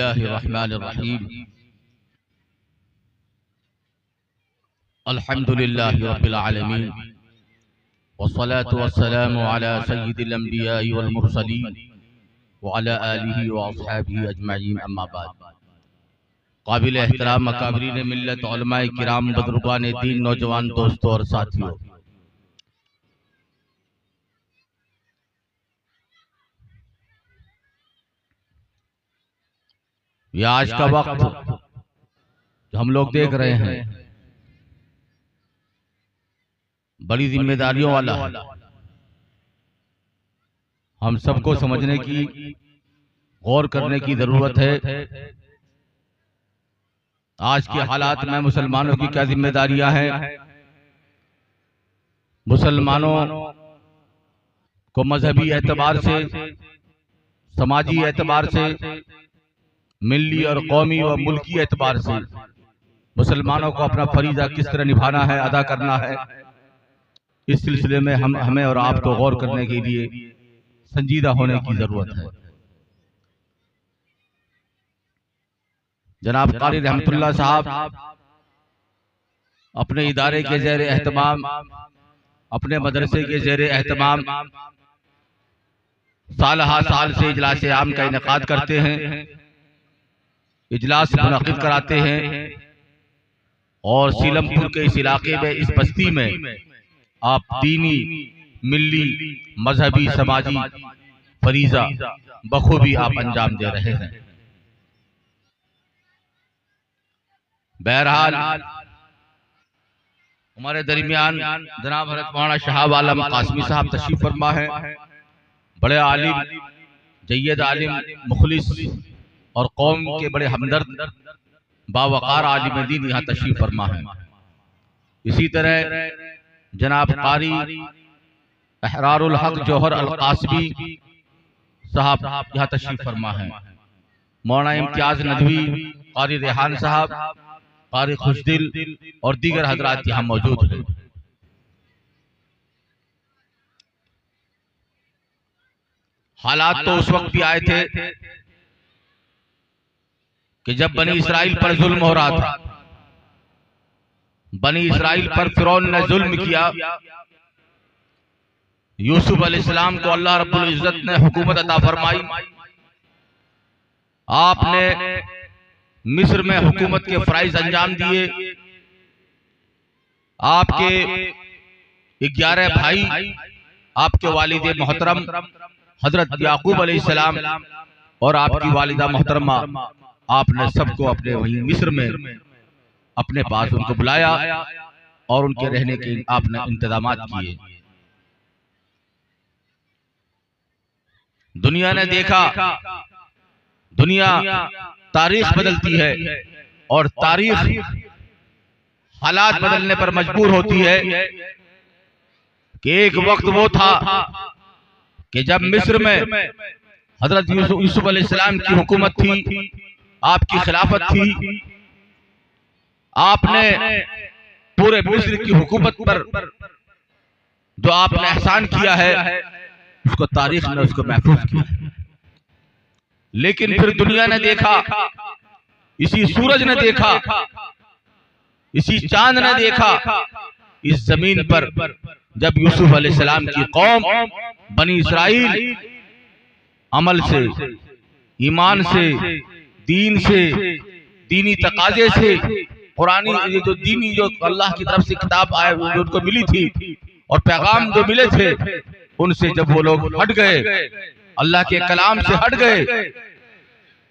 बिस्मिल्लाहिर्रहमानिर्रहीम। अल्हम्दुलिल्लाहि रब्बिल आलमीन वस्सलातु वस्सलामु अला सय्यिदिल अंबिया'i वल मुरसलीन व अला आलिहि व अस्हाबिहि अजमईन, अम्मा बाद। काबिल एहतराम अकाबरीन मिल्लत, उलमाए किराम, बुजुर्गान दीन, नौजवान दोस्तों और साथियों, यह आज का वक्त जो हम लोग देख रहे हैं बड़ी जिम्मेदारियों वाला है। हम सबको समझने की, गौर करने की जरूरत है। आज के हालात में मुसलमानों की क्या जिम्मेदारियां हैं। मुसलमानों को मजहबी एतबार से, समाजी एतबार से, मिल्ली और कौमी व मुल्की एतबार से मुसलमानों को अपना फरीजा किस तरह निभाना है, अदा करना है, इस सिलसिले में हमें और आपको गौर करने के लिए संजीदा होने की जरूरत है। जनाब कारी रहमतुल्लाह साहब अपने इदारे के ज़ेर एहतमाम, अपने मदरसे के ज़ेर एहतमाम साल हा साल से इजलास आम का इनेकाद करते हैं, इजलास मुनक़िद कराते हैं। और सीलमपुर के इस इलाके में, इस बस्ती में आप दीनी, मिल्ली, मजहबी, समाजी फरीजा बखूबी आप अंजाम दे रहे हैं। बहरहाल हमारे दरमियान जनाब हज़रत मौलाना शहाब आलम कासमी साहब तशरीफ फरमा है। बड़े आलिम, जय्यद आलिम, मुखलिस और कौम के बड़े हमदर्द, बावकार आलिम दीन यहाँ तशरीफ फरमा है। इसी तरह जनाब कारी अहरारुल हक जौहर अल कासमी साहब यहाँ तशरीफ फरमा है। मौलाना इम्तियाज नदवी, कारी रेहान साहब, कारी खुशदिल और दीगर हजरात यहाँ मौजूद हैं। हालात तो उस वक्त भी आए थे कि जब बनी इसराइल पर जुल्म हो रहा था। बनी इसराइल पर फिरौन ने जुल्म किया। यूसुफ अलैहिस्सलाम को अल्लाह रब्बुल इज्जत ने हुकूमत अता फरमाई। आपने मिस्र में हुकूमत के फराइज अंजाम दिए। आपके 11 भाई, आपके वालिद मोहतरम हजरत याकूब अलैहिस्सलाम और आपकी वालिदा मोहतरमा, आपने सबको अपने वहीं मिस्र में अपने पास उनको बुलाया और उनके रहने के आपने इंतजामात किए। दुनिया ने देखा, दुनिया तारीख बदलती है और तारीख हालात बदलने पर मजबूर होती है कि एक वक्त वो था कि जब मिस्र में हजरत यूसुफ अलैहिस्सलाम की हुकूमत थी, आपकी खिलाफत थी। आपने पूरे मिस्र की हुकूमत पर जो आपने एहसान किया है, उसको तारीख ने उसको महफूज किया। लेकिन फिर दुनिया ने देखा, इसी सूरज ने देखा, इसी चांद ने देखा, इस जमीन पर जब यूसुफ अलैहिस्सलाम की कौम बनी इसराइल अमल से, ईमान से, दीन से, दीनी तकाजे से, कुरानी ये जो दीनी जो अल्लाह की तरफ से किताब आए जो उनको मिली थी और पैगाम जो मिले थे, उनसे जब वो लोग हट गए, अल्लाह के कलाम से हट गए,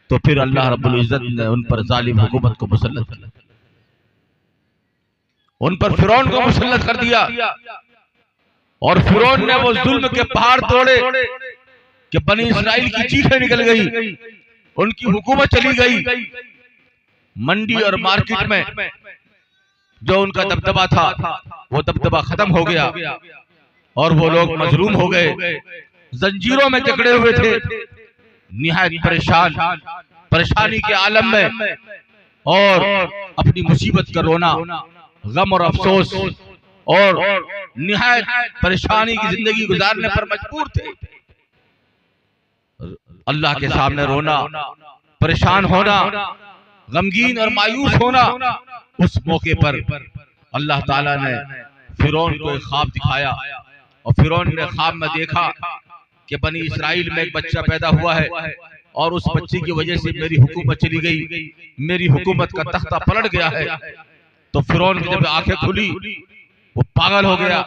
तो फिर अल्लाह रब्बुल इज्जत ने उन पर जालिम हुकूमत को मुसल्लत कर दिया। उन पर फिरौन को मुसल्लत कर दिया और फिरौन ने वो जुल्म के पहाड़ तोड़े कि बनी इसराइल की चीखें निकल गई, उनकी हुकूमत चली गई। मंडी और मार्केट में जो उनका दबदबा था, वो दबदबा खत्म हो गया और वो लोग मजलूम हो गए, जंजीरों में जकड़े हुए थे, निहायत परेशान, परेशानी के आलम में और अपनी मुसीबत का रोना, गम और अफसोस और निहायत परेशानी की जिंदगी गुजारने पर मजबूर थे। अल्लाह के सामने रोना, परेशान होना, गमगीन और मायूस होना, उस मौके पर अल्लाह ताला ने फिरौन को एक ख्वाब दिखाया और फिरौन ने ख्वाब में देखा कि बनी इसराइल में एक बच्चा पैदा हुआ है और उस बच्चे की वजह से मेरी हुकूमत चली गई, मेरी हुकूमत का तख्ता पलट गया है। तो फिरौन की जब आंखें खुली वो पागल हो गया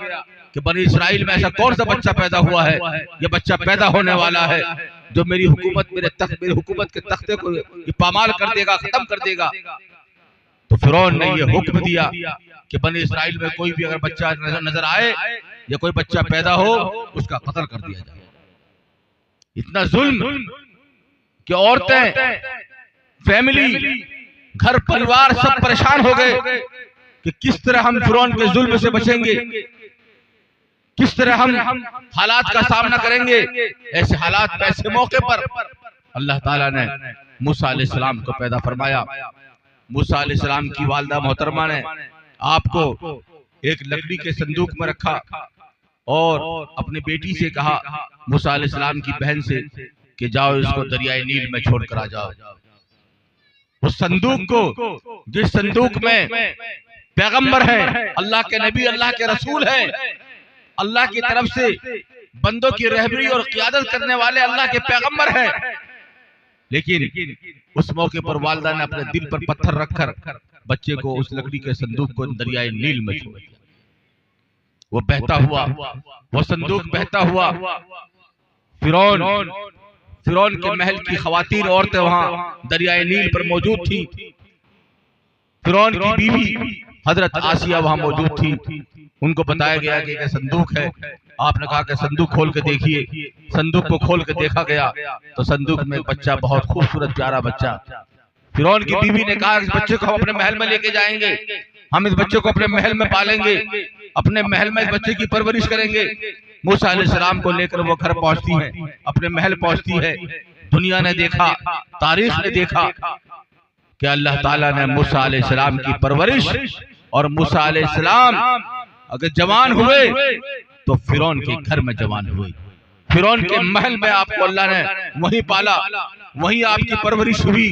कि बनी इसराइल में ऐसा कौन सा बच्चा पैदा हुआ है, ये बच्चा पैदा होने वाला है जो मेरी हुकूमत मेरी हुकूमत के तख्ते को पामाल कर देगा, खत्म कर देगा। तो फिरौन ने ये हुक्म दिया कि बनी इसराइल में कोई भी अगर बच्चा नजर आए या कोई बच्चा पैदा हो उसका कत्ल कर दिया जाए। इतना जुल्म कि औरतें, फैमिली, घर परिवार सब परेशान हो गए कि किस तरह हम फिरौन के जुल्म से बचेंगे, किस तरह हम हालात का सामना करेंगे। ऐसे हालात, ऐसे मौके पर अल्लाह ताला ने मूसा अलैहिस्सलाम को पैदा फरमाया। मूसा अलैहिस्सलाम की वालिदा मोहतरमा ने आपको एक लकड़ी के संदूक में रखा और अपनी बेटी से कहा, मूसा अलैहिस्सलाम की बहन से, कि जाओ इसको दरियाए नील में छोड़ कर आ जाओ। उस संदूक को, जिस संदूक में पैगंबर है, अल्लाह के नबी, अल्लाह के रसूल है, अल्लाह की तरफ से बंदों की रहबरी और क़ियादत करने वाले अल्लाह के पैगंबर हैं, लेकिन उस मौके पर वालिदा ने अपने दिल पर पत्थर रखकर बच्चे को उस लकड़ी के संदूक को दरियाए नील में छोड़ दिया। वो बहता हुआ, वो संदूक बहता हुआ फिरौन के महल की खवातीन, औरतें वहां दरियाए नील पर मौजूद थी। फिरौन की बीवी हजरत आसिया वहां मौजूद थी। उनको बताया गया कि यह संदूक है। आपने कहा कि संदूक खोल के देखिए। संदूक को खोल के देखा गया तो संदूक में एक बच्चा, बहुत खूबसूरत प्यारा बच्चा। फिरौन की बीवी ने कहा, इस बच्चे को हम अपने महल में लेके जाएंगे, हम इस बच्चे को अपने महल में पालेंगे, अपने महल में इस बच्चे की परवरिश करेंगे। मूसा अलैहिस्सलाम को लेकर वो घर पहुंचती है, अपने महल पहुंचती है। दुनिया ने देखा, तारीख ने देखा कि अल्लाह ताला ने मूसा अलैहिस्सलाम की परवरिश, और मूसा अलैहिस्सलाम अगर जवान हुए तो फिरौन के घर में जवान हुए। फिरौन के महल में आपको अल्लाह ने वहीं पाला, वहीं आपकी परवरिश हुई।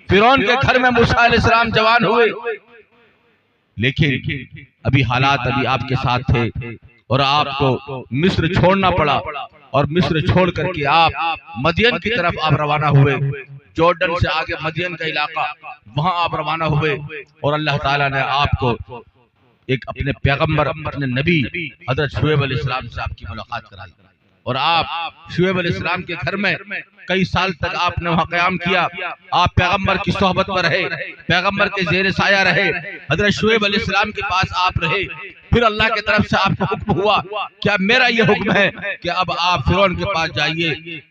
फिरौन के घर में मूसा अलैहिस्सलाम जवान हुए। लेकिन अभी हालात अभी आपके साथ थे और आपको मिस्र छोड़ना पड़ा, और मिस्र छोड़ करके आप मदियन की तरफ आप रवाना हुए। जॉर्डन से आगे मदियन का इलाका, वहां आप रवाना हुए और अल्लाह ताला ने आपको एक अपने पैगंबर, अपने नबी हजरत शुएब अलैहिस्सलाम से आपकी मुलाकात कराई, और आप शुएब अलैहिस्सलाम के घर में कई साल तक आपने वहां क़याम किया। आप पैगंबर की सोहबत में रहे, पैगंबर के ज़ेर साया रहे, हजरत शुएब अलैहिस्सलाम के पास आप रहे। फिर अल्लाह की तरफ से आपको हुक्म हुआ, क्या मेरा ये हुक्म है कि अब आप फिरौन के पास जाइए,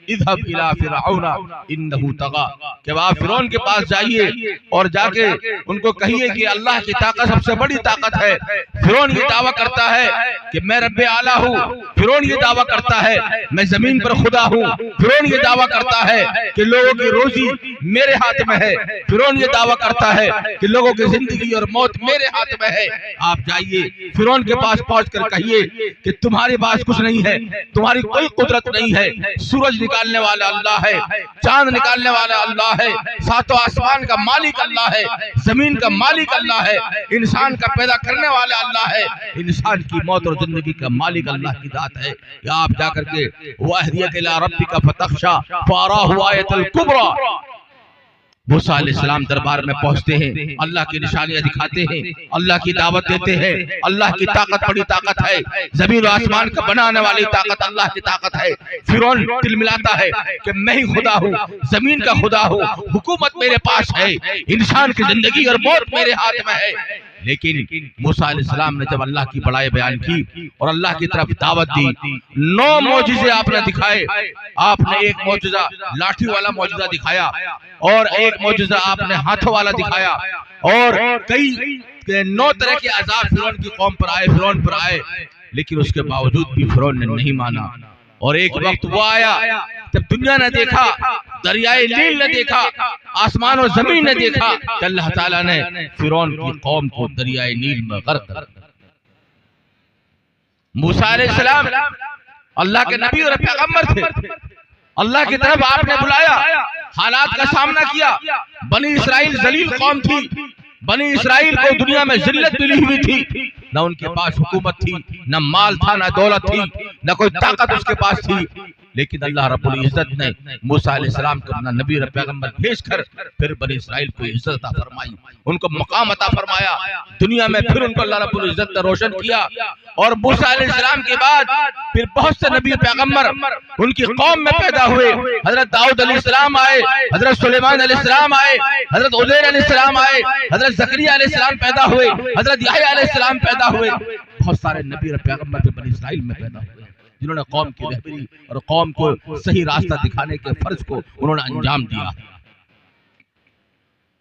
इज़हब इला फिरऔना इन्नहु तग़ा, कि आप फिरौन के पास जाइए और जाके उनको कहिए कि अल्लाह की ताकत सबसे बड़ी ताकत है। फिरौन ये दावा करता है कि मैं रब्बे आला हूँ, फिरौन ये दावा करता है मैं जमीन पर खुदा हूँ, फिरौन ये दावा करता है कि लोगों की रोजी मेरे हाथ में है, फिरौन ये दावा करता है कि लोगों की जिंदगी और मौत मेरे हाथ में है। आप जाइए फिरौन के पास पहुंचकर कहिए कि तुम्हारे पास कुछ नहीं है, तुम्हारी कोई कुदरत नहीं है, सूरज निकालने वाला अल्लाह है, चांद निकालने वाला अल्लाह है, सातों आसमान का मालिक अल्लाह है, जमीन का मालिक अल्लाह है, इंसान का पैदा करने वाला अल्लाह है, इंसान की मौत और जिंदगी का मालिक अल्लाह की जात है। या आप जाकर के वाहदियक इला रब्बिका फतख्शा फअराहु आयतल कुबरा, मूसा अलैहिस्सलाम दरबार में पहुंचते हैं, अल्लाह की निशानियां दिखाते हैं, अल्लाह की दावत देते हैं। अल्लाह की ताकत बड़ी ताकत है, जमीन और आसमान का बनाने वाली ताकत अल्लाह की ताकत है। फिरौन तिलमिलाता है कि मैं ही खुदा हूँ, जमीन का खुदा हूँ, हुकूमत मेरे पास है, इंसान की जिंदगी और मौत मेरे हाथ में है। लेकिन मूसा अलैहिस्सलाम ने जब अल्लाह की बड़ाई बयान की और अल्लाह की तरफ दावत दी, 9 मौजिज़े आपने दिखाए। आपने एक मौजिज़ा लाठी वाला मौजिज़ा दिखाया, और एक मौजिज़ा आपने हाथों वाला दिखाया, और कई 9 तरह के अज़ाब फिरौन की कौम पर आए, फिरौन पर आए, लेकिन उसके बावजूद भी फिरौन ने नहीं माना। और एक वक्त वो आया जब दुनिया ने देखा, दरियाए नील ने देखा, आसमान और जमीन ने देखा कि अल्लाह ताला ने फिरौन की कौम को दरियाए नील में गर्क कर दिया। मूसा अलैहिस्सलाम अल्लाह के नबी और पैगंबर थे, अल्लाह की तरफ आपने बुलाया, हालात का सामना किया। बनी इसराइल जलील कौम थी, बनी इसराइल को दुनिया में जिल्लत मिली हुई थी, न उनके पास हुकूमत थी, न माल था, न दौलत थी, न कोई ताकत उसके पास थी। लेकिन अल्लाह रब्बुल इज्जत ने मूसा अलैहिस्सलाम को अपना नबी और पैगंबर भेजकर फिर बनी इसराइल को इज्जत अता फरमाई, उनको मकाम अता फरमाया दुनिया में। फिर उनको अल्लाह रब्बुल इज्जत ने रोशन किया। और मूसा अलैहिस्सलाम के बाद फिर बहुत से नबी पैगंबर उनकी कौम में पैदा हुए। हजरत दाऊद अलैहिस्सलाम आए, हजरत सुलेमान अलैहिस्सलाम आए, हजरत उज़ैर अलैहिस्सलाम आए, हजरत ज़करिया अलैहिस्सलाम पैदा हुए, हजरत याह्या अलैहिस्सलाम पैदा हुए। बहुत सारे नबी और पैगंबर फिर बनी इसराइल में पैदा हुए जिन्होंने कौम की रहबरी और कौम को सही रास्ता दिखाने के फर्ज को उन्होंने अंजाम दिया।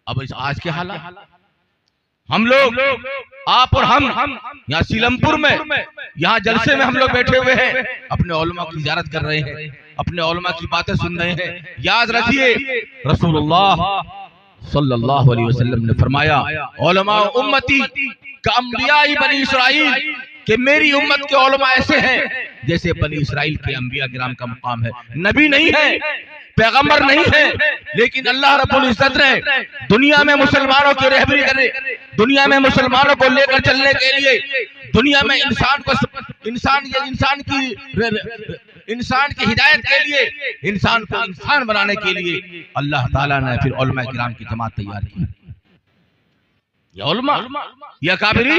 अब इस आज के हालात, हम लोग, आप और हम यहाँ सीलमपुर में, यहाँ जलसे में हम लोग बैठे हुए हैं, अपने उलमा की ज़ियारत कर रहे हैं, अपने उलमा की बातें सुन रहे हैं। याद रखिए रसूलुल्लाह सल्लल्लाहु अलैहि वसल्लम ने फरमाया, उलमा उम्मती का अंबिया बनी इसराइल, कि मेरी उम्मत के उलमा ऐसे हैं जैसे बनी इसराइल के अंबिया किराम का मुकाम है। नबी नहीं है, पैगंबर नहीं है, लेकिन अल्लाह रब्बुल इज्जत ने दुनिया में मुसलमानों की रहबरी करने, दुनिया में मुसलमानों को लेकर चलने के लिए, दुनिया में इंसान की हिदायत के लिए, इंसान को इंसान बनाने के लिए अल्लाह ताला ने फिर उलमा किराम की जमात तैयार की। ये उलमा, ये काबिरी,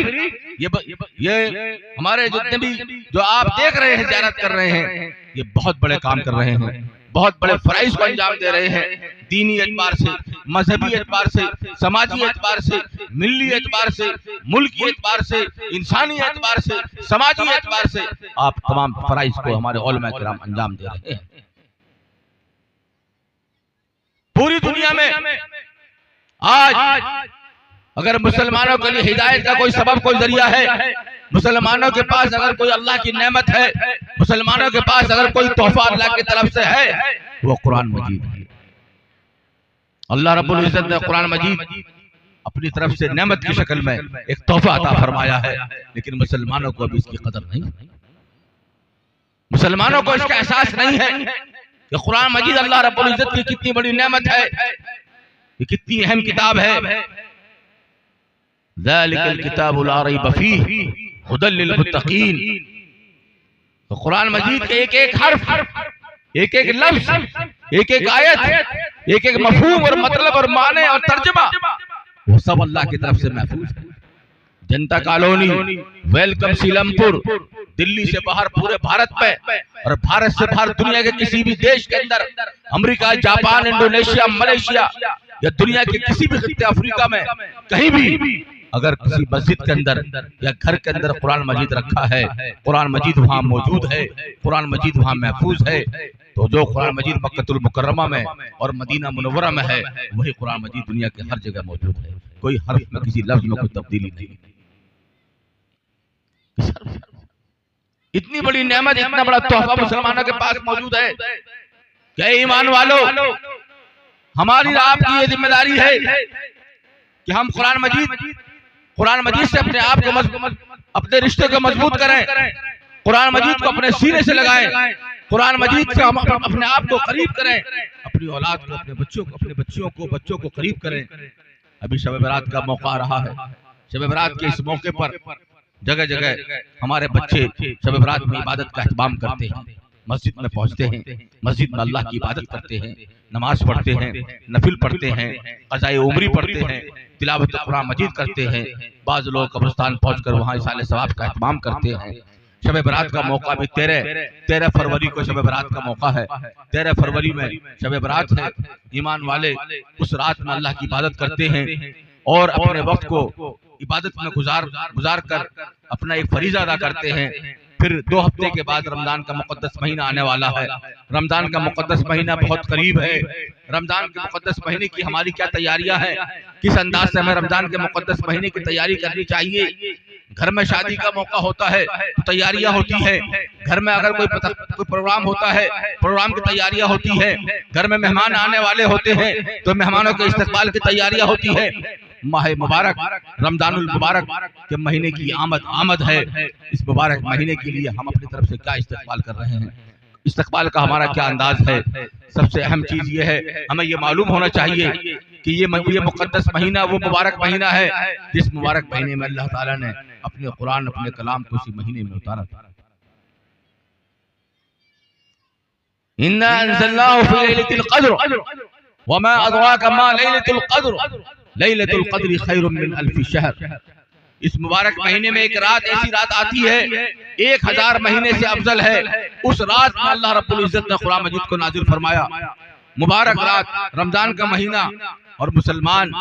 ये हमारे जितने भी जो आप देख रहे हैं, ज़ियारत कर रहे हैं, ये बहुत बड़े काम कर रहे हैं, बहुत बड़े फराइज को अंजाम दे रहे हैं। दीनी एतबार से, मजहबी एतबार से, समाजी एतबार से, मिल्ली एतबार से, मुल्की एतबार से, इंसानी एतबार से, समाजी एतबार से आप तमाम फराइज को हमारे उलमा किराम अंजाम दे रहे हैं। पूरी दुनिया में आज अगर मुसलमानों के लिए हिदायत का कोई सबब, कोई जरिया है, मुसलमानों के पास अगर कोई अल्लाह की नेमत है, मुसलमानों के पास अगर कोई तोहफा अल्लाह की तरफ से है, वो कुरान मजीद है। अल्लाह रब्बुल इज्जत ने कुरान मजीद अपनी तरफ से नेमत की शक्ल में एक तोहफा अता फरमाया है, लेकिन मुसलमानों को अभी इसकी कदर नहीं, मुसलमानों को इसका एहसास नहीं है कि कुरान मजीद अल्लाह रब्बुल इज्जत की कितनी बड़ी नेमत है, ये कितनी अहम किताब है। ज़ालिकल किताबु ला रैब फीहि हुदल लिल मुत्तकीन। तो कुरान मजीद के एक एक हर्फ, एक एक लफ्ज, एक एक आयत, एक एक मफहूम और मतलब और माने और तर्जुमा, वो सब अल्लाह की तरफ से महफूज है। जनता कॉलोनी, वेलकम सीलमपुर, दिल्ली से बाहर पूरे भारत में और भारत से बाहर दुनिया के किसी भी देश के अंदर, अमेरिका, जापान, इंडोनेशिया, मलेशिया या दुनिया के किसी भी खित्ते अफ्रीका में कहीं भी अगर किसी मस्जिद के अंदर या घर के अंदर कुरान मजीद रखा है, कुरान मजीद वहाँ मौजूद है, कुरान मजीद वहाँ महफूज है, तो जो कुरान मजीद मक्कतुल मुकर्रमा में और मदीना मुनव्वरा में है, वही कुरान मजीद दुनिया के हर जगह मौजूद है। कोई हर्फ में, किसी लफ्ज में कोई तब्दीली नहीं। इतनी बड़ी नेमत, इतना बड़ा तोहफा मुसलमानों के पास मौजूद है। क्या ईमान वालों, हमारी आपकी ये जिम्मेदारी है कि हम कुरान मजीद से अपने आप को, अपने रिश्ते को मजबूत करें, कुरान मजीद को अपने सीने से लगाएं, कुरान मजीद से हम अपने आप को करीब करें, अपनी औलाद को, अपने बच्चों को करीब करें। अभी शब बरात का मौका आ रहा है। शब बरात के इस मौके पर जगह जगह हमारे बच्चे शब बरात में इबादत का एहतमाम करते हैं, मस्जिद में पहुंचते हैं, मस्जिद में अल्लाह की इबादत करते हैं, नमाज पढ़ते हैं, नफिल पढ़ते हैं, क़ज़ाए उम्री पढ़ते हैं, तिलावत कुरान मजीद करते हैं। बाज़ लोग कब्रिस्तान पहुंचकर वहाँ इसाले सवाब का एहतमाम करते हैं। शब बरात का मौका भी 13 फरवरी को शब बरात का मौका है। 13 फरवरी में शब बरात है। ईमान वाले उस रात में अल्लाह की इबादत करते हैं और अपने वक्त को इबादत में गुजार कर अपना एक फरीज़ा अदा करते हैं। फिर 2 हफ्ते के बाद रमजान का मुकद्दस महीना आने वाला है। रमजान का मुकद्दस महीना बहुत करीब है। रमजान के मुकद्दस महीने की हमारी क्या तैयारियां हैं, किस अंदाज से हमें रमजान के मुकद्दस महीने की तैयारी करनी चाहिए। घर में शादी का मौका होता है तो तैयारियां होती है, घर में अगर कोई प्रोग्राम होता है प्रोग्राम की तैयारियां होती है, घर में मेहमान आने वाले होते हैं तो मेहमानों के इस्तकबाल की तैयारियां होती है। माह मुबारक रमजानुल मुबारक के महीने की आमद है। इस मुबारक महीने के लिए हम अपनी तरफ से क्या इस्तकबाल कर रहे हैं, इस्तकबाल का हमारा क्या अंदाज है। सबसे अहम चीज ये है, हमें ये मालूम होना चाहिए कि ये मुकद्दस महीना वो मुबारक महीना है जिस मुबारक महीने में अल्लाह ताला ने अपने कुरान, अपने कलाम को उसी महीने में उतारा था। इन्ना अंज़लनाहु फी लैलतिल क़द्र वमा अदराका मा लैलतुल क़द्र लैलतुल क़द्रि खैरुम मिन अल्फि शहर। इस मुबारक महीने में एक रात, ऐसी रात आती है 1000 महीने से अफजल है। उस रात में अल्लाह रब्बुल इज्जत ने कुरान मजीद को नाजिल फरमाया। मुबारक रात, रमजान का महीना, और मुसलमान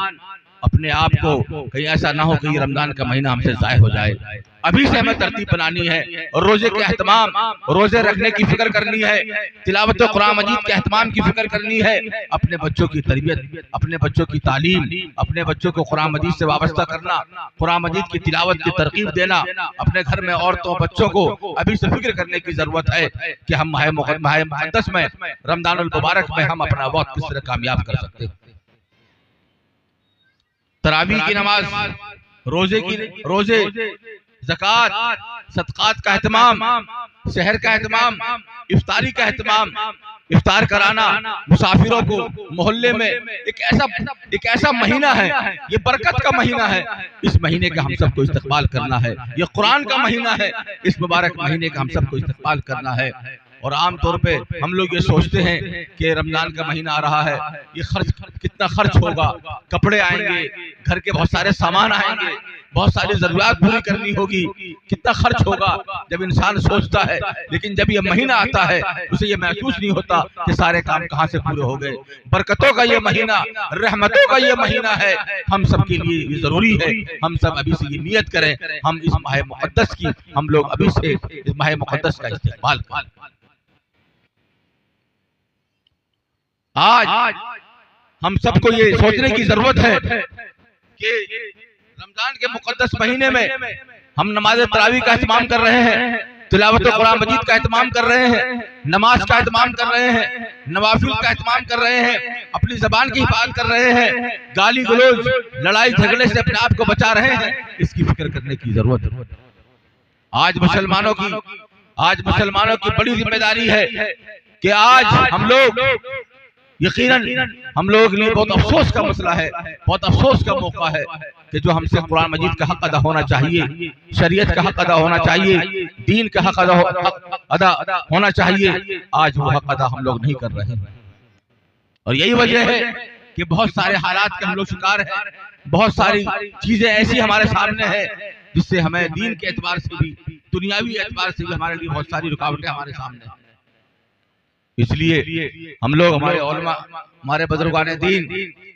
अपने आप को कहीं ऐसा ना हो कि ये रमजान का महीना हमसे ज़ाय हो जाए। अभी से हमें तरतीब बनानी है और रोजे के एहतमाम, रोजे रखने की फिक्र करनी है, तिलावत कुरान मजीद के एहतमाम की फिक्र करनी है, अपने बच्चों की तरबियत, अपने बच्चों की तालीम, अपने बच्चों को कुरान मजीद से वाबस्ता करना, कुरान मजीद की तिलावत की तरकीब देना। अपने घर में औरतों बच्चों को अभी से फिक्र करने की जरूरत है कि हम माह मुक़द्दस में, रमजानुल मुबारक में हम अपना वक्त किस तरह कामयाब कर सकते हैं। तरावी की नमाज, रोजे, ज़कात, सदक़ात का एहतमाम, शहर का एहतमाम, इफ्तारी का एहतमाम, इफ्तार कराना, मुसाफिरों को मोहल्ले में, एक ऐसा महीना है, ये बरकत का महीना है। इस महीने का हम सबको इस्तकबाल करना है। ये कुरान का महीना है, इस मुबारक महीने का हम सबको इस्तकबाल करना है। और आम तौर पे हम लोग ये सोचते हैं कि रमजान का महीना आ रहा है, ये कितना खर्च होगा, कपड़े आएंगे, घर के बहुत सारे सामान आएंगे, बहुत सारी जरूरत पूरी करनी होगी, कितना खर्च होगा। जब इंसान सोचता है, लेकिन जब ये महीना आता है उसे ये महसूस नहीं होता कि सारे काम कहाँ से पूरे हो गए। बरकतों का ये महीना, रहमतों का ये महीना है, हम सब के लिए ये जरूरी है। हम सब अभी से ये नियत करें, हम इस माह मुक़द्दस की, हम लोग अभी से इस माह मुक़द्दस का इस्तेमाल करें। आज हम सबको ये सोचने की जरूरत है कि रमजान के मुकद्दस महीने में हम नमाज तरावी का एहतमाम कर रहे हैं, तिलावत कुरान मजीद का एहतमाम कर रहे हैं, नमाज का एहतमाम कर रहे हैं, नवाफिल का एहतमाम कर रहे हैं, अपनी जबान की हिफाजत कर रहे हैं, गाली गलौज, लड़ाई झगड़े से अपने आप को बचा रहे हैं। इसकी फिक्र करने की जरूरत है। आज मुसलमानों की बड़ी जिम्मेदारी है कि आज हम लोग, यकीनन हम लोग लिए बहुत अफसोस का मसला है, बहुत अफसोस का मौका है कि जो हमसे कुरान मजीद का हक अदा होना चाहिए, शरीयत का हक अदा होना चाहिए, दीन का हक अदा होना चाहिए, आज वो हक अदा हम लोग नहीं कर रहे हैं। और यही वजह है कि बहुत सारे हालात के हम लोग शिकार हैं, बहुत सारी चीजें ऐसी हमारे सामने है जिससे हमें दीन के एतबार से भी, दुनियावी एतबार से भी हमारे लिए बहुत सारी रुकावटें हमारे सामने हैं। इसलिए हम लोग, हमारे उलमा, हमारे बुजुर्गान दीन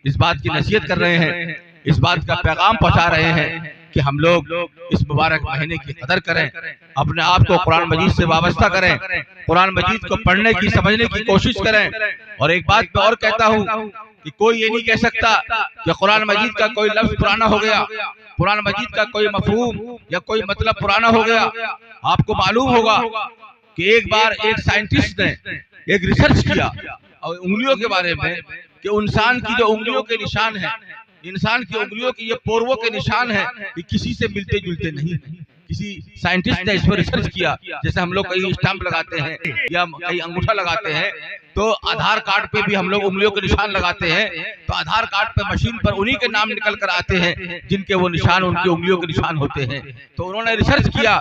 इस बात की नसीहत कर रहे हैं, इस बात का पैगाम पहुंचा रहे हैं कि हम लोग इस मुबारक महीने की कदर करें, अपने आप को कुरान मजीद से वाबस्ता करें, कुरान मजीद को पढ़ने की, समझने की कोशिश करें। और एक बात मैं और कहता हूँ कि कोई ये नहीं कह सकता कि कुरान मजीद का कोई लफ्ज पुराना हो गया, कुरान मजीद का कोई मफहूम या कोई मतलब पुराना हो गया। आपको मालूम होगा कि एक बार एक साइंटिस्ट ने एक रिसर्च किया और उंगलियों के बारे में कि इंसान की जो उंगलियों के निशान है, इंसान की उंगलियों की ये पोरवों के निशान है, ये किसी से मिलते जुलते नहीं। किसी साइंटिस्ट ने इस पर रिसर्च किया। जैसे हम लोग कहीं स्टैंप लगाते हैं या कहीं अंगूठा लगाते हैं, तो आधार कार्ड पे भी हम लोग उंगलियों के निशान लगाते हैं, तो आधार कार्ड पे मशीन पर उन्हीं के नाम निकल कर आते हैं जिनके वो निशान, उनकी उंगलियों के निशान होते हैं। तो उन्होंने रिसर्च किया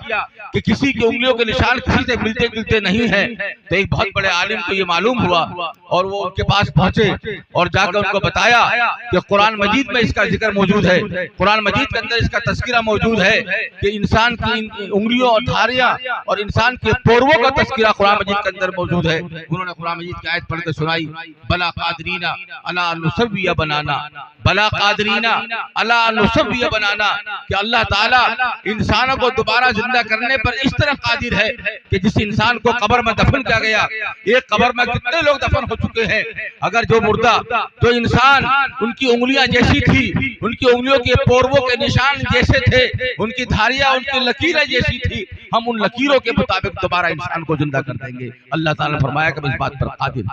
कि किसी की उंगलियों के निशान किसी से मिलते जुलते नहीं है। तो एक बहुत बड़े आलिम को ये मालूम हुआ और वो उनके पास पहुंचे और जाकर उनको बताया कि कुरान मजीद में इसका जिक्र मौजूद है, कुरान मजीद के अंदर इसका तस्करा मौजूद है कि इंसान की उंगलियों और धारियां और इंसान के पोरवों का तस्करा कुरान मजीद के अंदर मौजूद है। उन्होंने कुरान मजीद की आयत पढ़ के सुनाई, बला कादरीना अला नुसव्विया बनाना, बला कादरीना अला नुसव्विया बनाना, कि अल्लाह ताला इंसानों को दोबारा जिंदा करने पर इस तरह कादिर है कि जिस इंसान को कब्र में दफन किया गया, एक कब्र में कितने लोग दफन हो चुके हैं, अगर जो मुर्दा, जो इंसान उनकी उंगलियां जैसी थी, उनकी उंगलियों के पोरवों के निशान जैसे थे, उनकी धारियां, उनकी लकीरें जैसी थी, हम उन लकीरों के मुताबिक दोबारा इंसान को जिंदा कर देंगे। अल्लाह ताला ने फरमाया कि इस बात पर कादिर।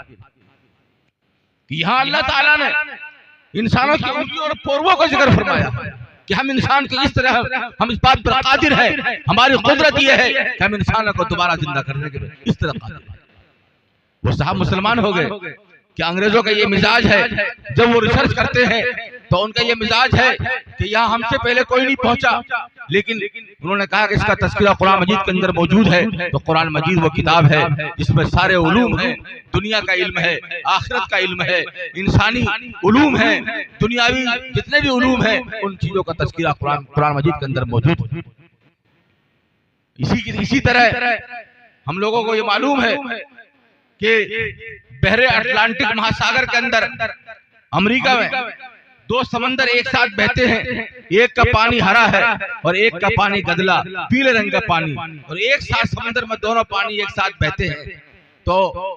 यहाँ अल्लाह ताला ने इंसानों की उंगलियों और पोरवों का जिक्र फरमाया कि हम इंसान को इस तरह, हम इस बात पर कादिर है, हमारी कुदरत यह है कि हम इंसानों को दोबारा जिंदा करने के इस तरह कादिर है। वो साहब मुसलमान हो गए। क्या अंग्रेजों का ये मिजाज है, जब वो रिसर्च करते हैं तो उनका ये मिजाज है कि यहाँ हमसे पहले कोई नहीं पहुंचा, लेकिन उन्होंने कहा कि इसका तज़किरा कुरान मजीद के अंदर मौजूद है। तो कुरान मजीद वो किताब है जिसमें सारे उलूम है, दुनिया का इल्म है, आखिरत का इल्म है, इंसानी उलूम है, दुनियावी जितने भी उलूम है उन चीजों का तज़किरा कुरान मजीद के अंदर मौजूद है। इसी तरह हम लोगों को ये मालूम है कि बहरे अटलांटिक महासागर के अंदर अमेरिका में दो समंदर एक साथ बहते हैं। एक का पानी हरा है और एक का पानी गदला पीले रंग का पानी, और एक साथ समंदर में दोनों पानी एक साथ बहते हैं। तो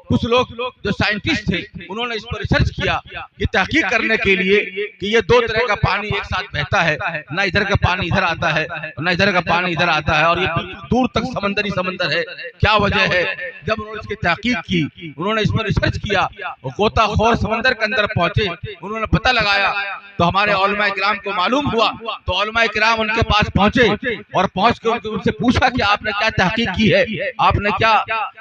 कुछ लोग जो साइंटिस्ट थे उन्होंने इस पर रिसर्च किया, ये तहकीक करने के लिए कि ये दो तरह का पानी एक साथ बहता है, ना इधर का पानी इधर आता है ना इधर का पानी इधर आता है, और ये दूर तक समंदर ही समंदर है। क्या वजह है? जब उन्होंने इसकी तहकीक की, उन्होंने इस पर रिसर्च किया, गोताखोर समंदर के अंदर पहुंचे, उन्होंने पता लगाया, तो हमारे उलमा किराम को मालूम हुआ। तो उलमा किराम उनके पास पहुंचे और पहुंच के उनसे पूछा कि आपने क्या तहकीक की है, आपने क्या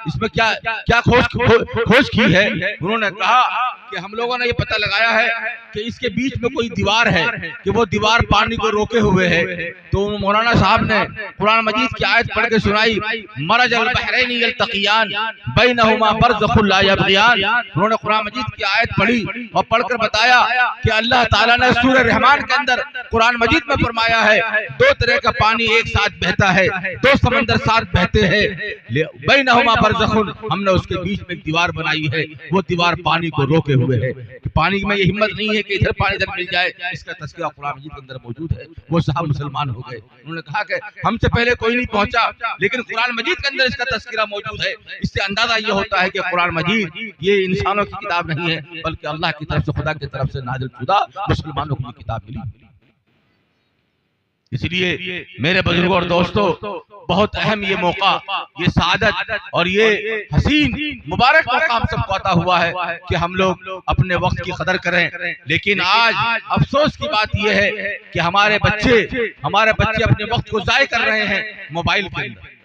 इसमें क्या खोज की है। उन्होंने कहा कि हम लोगों ने ये पता लगाया है कि इसके बीच में कोई दीवार है, कि वो दीवार पानी को रोके हुए है। तो मौलाना साहब ने कुरान मजीद की आयत पढ़ के सुनाई, मरजल बहरैनि यल्तक़ियान बैनहुमा बरज़खुन ला यबग़ियान। उन्होंने कुरान मजीद की आयत पढ़ी और पढ़कर बताया कि अल्लाह ताला ने सूरह रहमान के अंदर कुरान मजीद में फरमाया है दो तरह का पानी एक साथ बहता है, दो समंदर साथ बहते हैं, बैनहुमा बरज़खुन, हमने उसके बीच में एक दीवार बनाई है, वो दीवार पानी को रोके हुए है। कि पानी में ये हिम्मत नहीं है कि इधर पानी इधर मिल जाए, इसका तज़किरा कुरान मजीद के अंदर मौजूद है। वो साहब मुसलमान हो गए। उन्होंने कहा कि हमसे पहले कोई नहीं पहुंचा, लेकिन कुरान मजीद के अंदर इसका तज़किरा मौजूद है। इससे अंदाजा ये होता है कि कुरान मजीद ये इंसानों की किताब नहीं है, बल्कि अल्लाह की तरफ से, खुदा की तरफ से नाज़िल शुदा मुसलमानों की किताब मिली। इसलिए मेरे बुजुर्गों और दोस्तों, बहुत अहम ये मौका, ये सादत और ये हसीन मुबारक मौका हम सबको अता हुआ है कि हम लोग अपने वक्त की कदर करें। लेकिन आज अफसोस की बात यह है कि हमारे बच्चे अपने वक्त को ज़ाय कर रहे हैं मोबाइल के अंदर।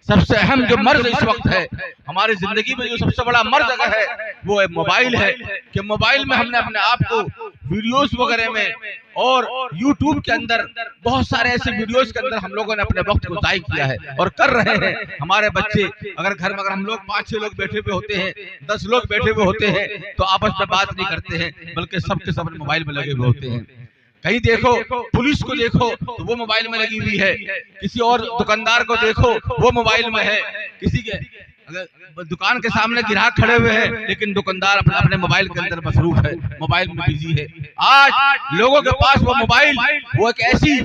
सबसे अहम जो मर्ज इस वक्त है हमारी जिंदगी में, जो सबसे बड़ा मर्ज अगर है वो है मोबाइल है। कि मोबाइल में हमने अपने आप को वीडियोस वगैरह में और यूट्यूब के अंदर बहुत सारे ऐसे वीडियोस के अंदर हम लोगों ने अपने वक्त को ज़ाय किया है और कर रहे हैं। हमारे बच्चे अगर घर में, अगर हम लोग 5-6 लोग बैठे हुए होते हैं, 10 लोग बैठे हुए होते हैं, तो आपस में बात नहीं करते हैं, बल्कि सबके सब मोबाइल में लगे हुए होते हैं। कहीं देखो, पुलिस को देखो तो वो मोबाइल में लगी हुई है, किसी और दुकानदार को देखो वो मोबाइल में है, किसी के अगर दुकान के सामने ग्राहक खड़े हुए हैं, लेकिन दुकानदार अपने मोबाइल के अंदर मसरूफ है, मोबाइल में बिजी है। आज लोगों के पास वो मोबाइल, वो एक ऐसी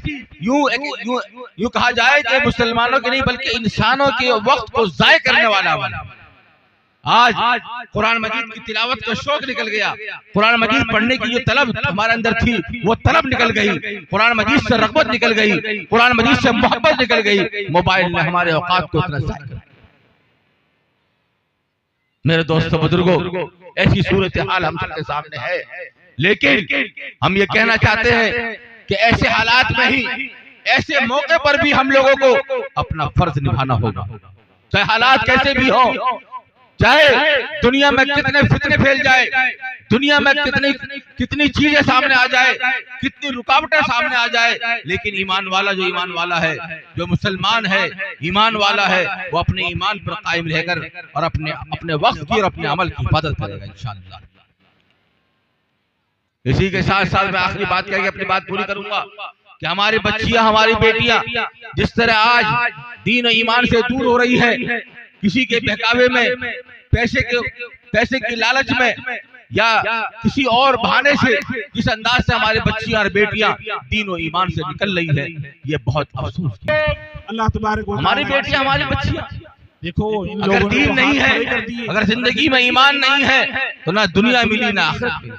यूं कहा जाए कि मुसलमानों के नहीं बल्कि इंसानों के वक्त को ज़ाय करने वाला बना। आज कुरान मजीद की तिलावत का शौक निकल गया, कुरान मजीद पढ़ने की जो तलब हमारे अंदर थी वो तलब निकल गई, कुरान मजीद से रग़बत निकल गई, कुरान मजीद से मोहब्बत निकल गई। मोबाइल ने हमारे औकात को इतना ज़ाय कर। मेरे दोस्तों बुजुर्गों, ऐसी सूरत हाल हम सबके सामने है, लेकिन हम ये कहना चाहते हैं कि ऐसे हालात में ही, ऐसे मौके पर भी हम लोगों को अपना फर्ज निभाना होगा, चाहे हालात कैसे भी हो, चाहे दुनिया में कितने फितने फैल जाए, दुनिया में कितनी चीजें सामने आ जाए, कितनी रुकावटें सामने आ जाए, लेकिन ईमान वाला, जो ईमान वाला है, जो मुसलमान है, ईमान वाला है, वो अपने ईमान पर कायम रहकर और अपने वक्त की और अपने अमल की हिफाजत करेगा इंशाअल्लाह। इसी के साथ साथ मैं आखिरी बात करके अपनी बात पूरी करूंगा कि हमारी बच्चियां, हमारी बेटियां जिस तरह आज दीन और ईमान से दूर हो रही है, किसी के बहकावे में, पैसे की लालच में या किसी और बहाने से, जिस अंदाज से हमारे बच्चियां और बेटियां दीन और ईमान से निकल रही है, ये बहुत अफसोस की अल्लाह तबारक व तआला। हमारी बेटियां, हमारी बच्चियां देखो, अगर दीन नहीं है, अगर जिंदगी में ईमान नहीं है, तो ना दुनिया मिली ना आखिरत मिली।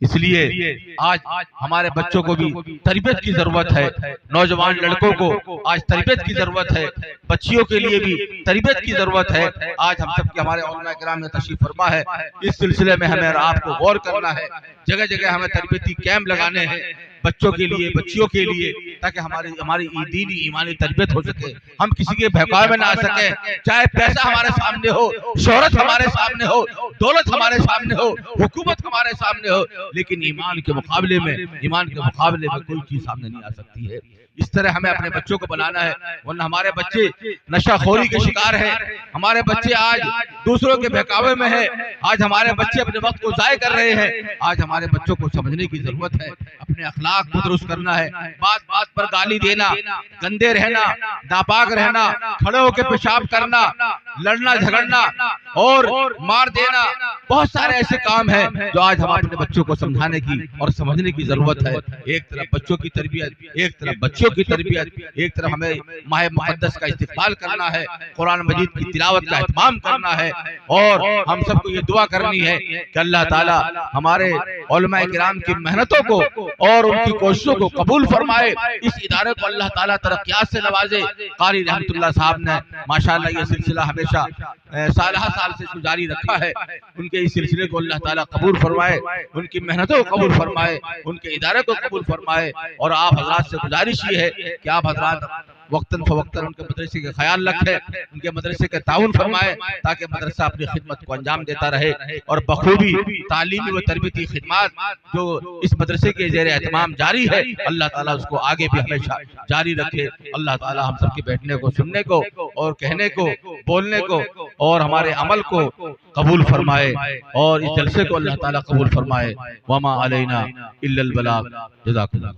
इसलिए आज हमारे बच्चों को भी तरबियत की जरूरत है, नौजवान लड़कों को आज तरबियत की जरूरत है, बच्चियों के लिए भी तरबियत की जरूरत है। आज हम सब के हमारे उलमा किराम में तशरीफ फरमा है, इस सिलसिले में हमें आपको गौर करना है, जगह जगह हमें तरबियती कैंप लगाने हैं, बच्चों के लिए, बच्चियों के लिए, ताकि हमारी दीनी ईमानी तरबियत हो सके, हम किसी के बहकावे में ना आ सके। चाहे पैसा हमारे सामने हो, शोहरत हमारे सामने हो, दौलत हमारे सामने हो, हुकूमत हमारे सामने हो, लेकिन ईमान के मुकाबले में कोई चीज सामने नहीं आ सकती है। इस तरह हमें अपने बच्चों को बनाना है, वरना हमारे बच्चे नशाखोरी के शिकार हैं, हमारे बच्चे आज दूसरों के बहकावे में हैं, आज हमारे बच्चे अपने वक्त को ज़ाय कर रहे हैं। आज हमारे बच्चों को समझने की जरूरत है, अपने अखलाक को दुरुस्त करना है। बात बात पर गाली देना, गंदे रहना, नापाक रहना, खड़े होकर पेशाब करना, लड़ना झगड़ना और मार देना, बहुत सारे ऐसे काम हैं जो आज हम अपने बच्चों को समझाने की और समझने की जरूरत है। एक तरफ बच्चों की तरबियत, एक तरफ बच्चों की तरबियत, एक तरफ हमें माह मुक़द्दस का इस्तिक़बाल करना है, कुरान मजीद की तिलावत का इत्माम करना है, और हम सबको ये दुआ करनी है कि अल्लाह ताला हमारे उलमाए किराम की मेहनतों को और उनकी कोशिशों को कबूल फरमाए। इस इदारे को अल्लाह ताला तरक्कियात से नवाजे। कारी रहमतुल्लाह साहब ने माशाअल्लाह ये सिलसिला हमेशा साल से जारी रखा है, उनके इस सिलसिले को अल्लाह ताला कबूल फरमाए, उनकी मेहनतों को कबूल फरमाए, उनके इदारे को कबूल फरमाए। और आप हजरात से गुजारिश ये है कि आप हजरात वक्तन फवक्तन उनके मदरसे का ख्याल रखें, उनके मदरसे के ताउन फरमाए, ताकि मदरसा अपनी खिदमत को अंजाम देता रहे और बखूबी तालीमी व तरबियती खिदमत जो इस मदरसे के ज़ेर एहतमाम जारी है, अल्लाह ताला उसको आगे भी हमेशा जारी रखे। अल्लाह ताला हम सबके बैठने को, सुनने को और कहने को, बोलने को और हमारे अमल को कबूल फरमाए, और इस जलसे को अल्लाह ताला कबूल फरमाए। वमा अलैना इल्लल बलाग। जज़ाकल्लाह।